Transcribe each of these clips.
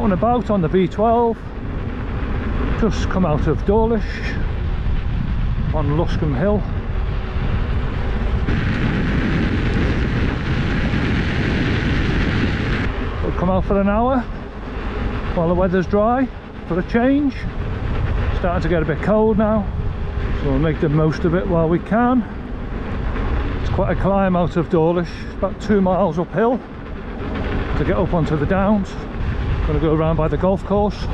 out and about on the V12. Just come out of Dawlish on Luscombe Hill. We'll come out for an hour while the weather's dry for a change. Starting to get a bit cold now, so we'll make the most of it while we can. It's quite a climb out of Dawlish, about 2 miles uphill to get up onto the downs. Going to go around by the golf course. See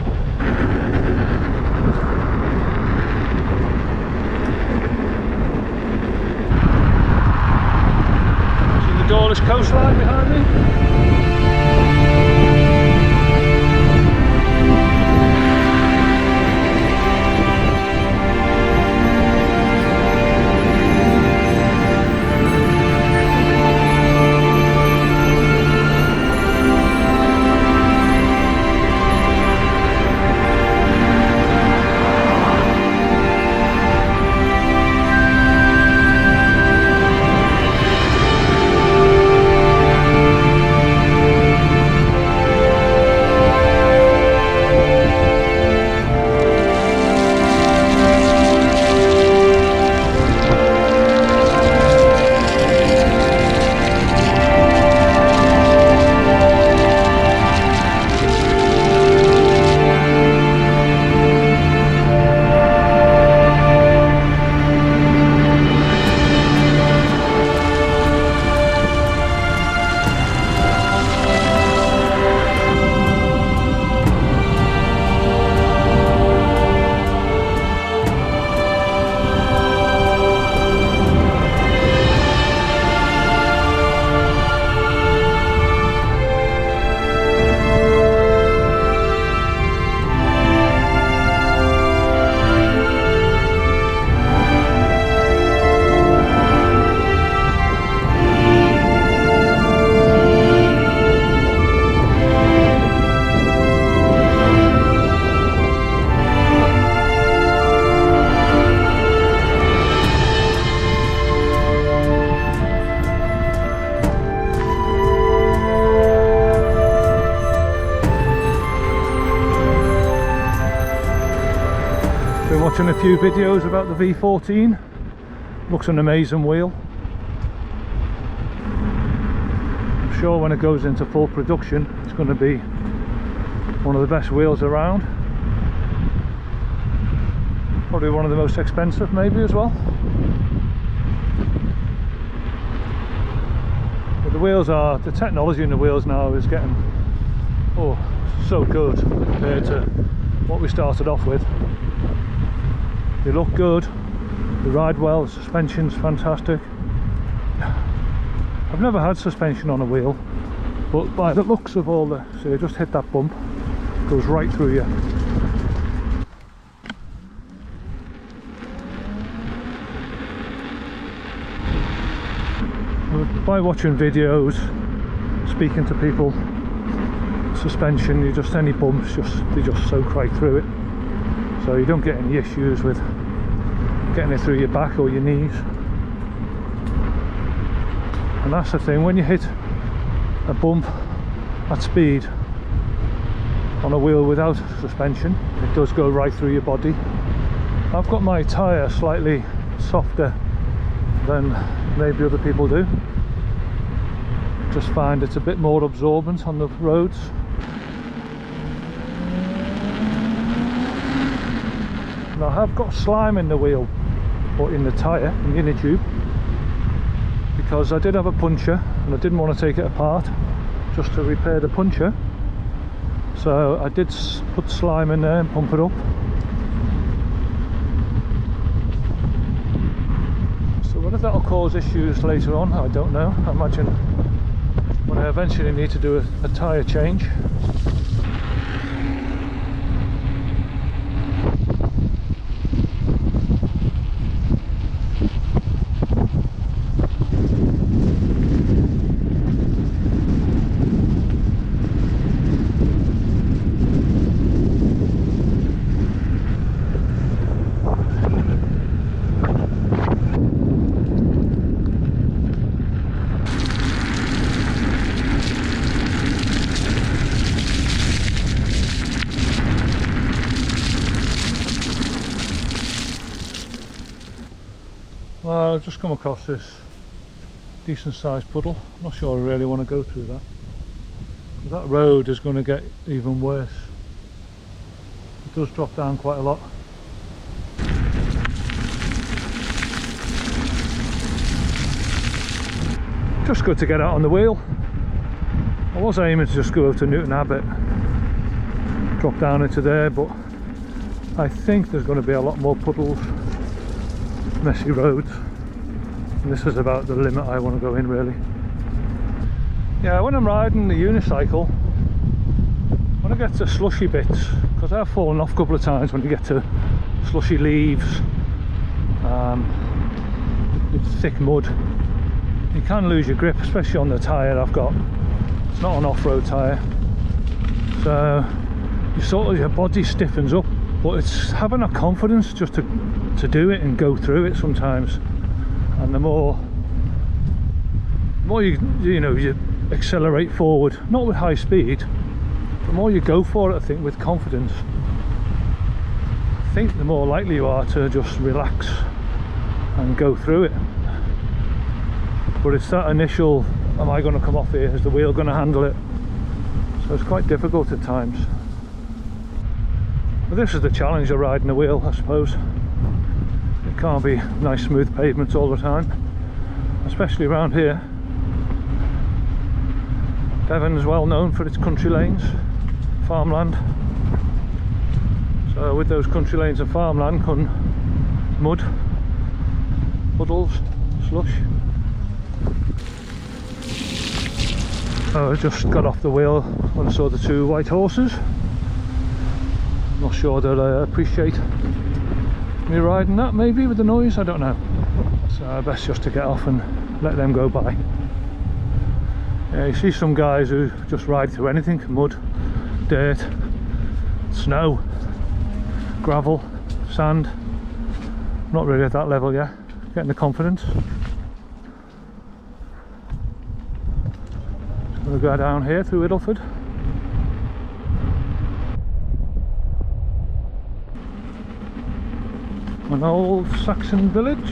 the Dawlish coastline behind me? Watching a few videos about the V14. Looks an amazing wheel. I'm sure when it goes into full production it's going to be one of the best wheels around. Probably one of the most expensive maybe as well. But the technology in the wheels now is getting so good compared to what we started off with. They look good, they ride well, the suspension's fantastic. I've never had suspension on a wheel, but by the looks of all the, so you just hit that bump, it goes right through you. By watching videos, speaking to people, suspension, any bumps, they just soak right through it. So you don't get any issues with getting it through your back or your knees. And that's the thing, when you hit a bump at speed on a wheel without suspension, it does go right through your body. I've got my tyre slightly softer than maybe other people do. Just find it's a bit more absorbent on the roads. And I have got slime in the wheel, or in the tyre, in the inner tube, because I did have a puncture and I didn't want to take it apart just to repair the puncture. So I did put slime in there and pump it up. So whether that'll cause issues later on, I don't know. I imagine when I eventually need to do a tyre change. Well, I've just come across this decent sized puddle. I'm not sure I really want to go through that. That road is going to get even worse. It does drop down quite a lot. Just good to get out on the wheel. I was aiming to just go over to Newton Abbot, drop down into there, but I think there's going to be a lot more puddles, messy roads, and this is about the limit I want to go in, really. Yeah, when I'm riding the unicycle, when I get to slushy bits, because I've fallen off a couple of times when you get to slushy leaves, thick mud, you can lose your grip, especially on the tyre I've got. It's not an off-road tyre, so your body stiffens up, but it's having a confidence just to do it and go through it sometimes. And the more you accelerate forward, not with high speed, the more you go for it, I think, with confidence, I think the more likely you are to just relax and go through it. But it's that initial, am I going to come off here, is the wheel going to handle it? So it's quite difficult at times. But this is the challenge of riding a wheel, I suppose. It can't be nice smooth pavements all the time, especially around here. Devon is well known for its country lanes, farmland. So with those country lanes and farmland come mud, puddles, slush. I just got off the wheel when I saw the two white horses. Not sure they'll appreciate me riding that, maybe, with the noise, I don't know. So best just to get off and let them go by. Yeah, you see some guys who just ride through anything: mud, dirt, snow, gravel, sand. Not really at that level yet, getting the confidence. We'll go down here through Idleford. An old Saxon village.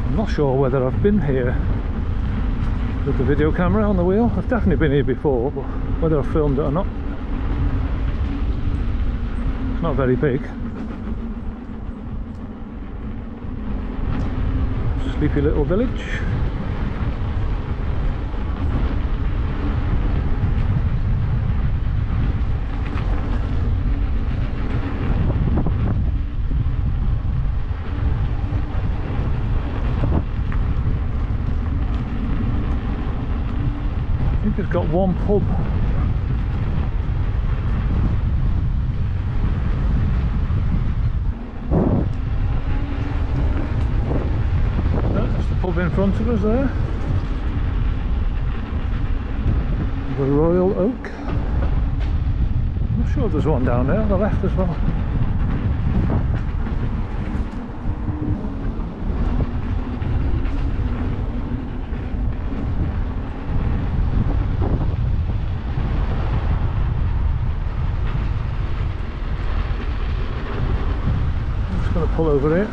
I'm not sure whether I've been here with the video camera on the wheel. I've definitely been here before, but whether I've filmed it or not, it's not very big. Sleepy little village. I think it's got one pub. In front of us there, the Royal Oak. I'm not sure if there's one down there on the left as well. I'm just going to pull over here.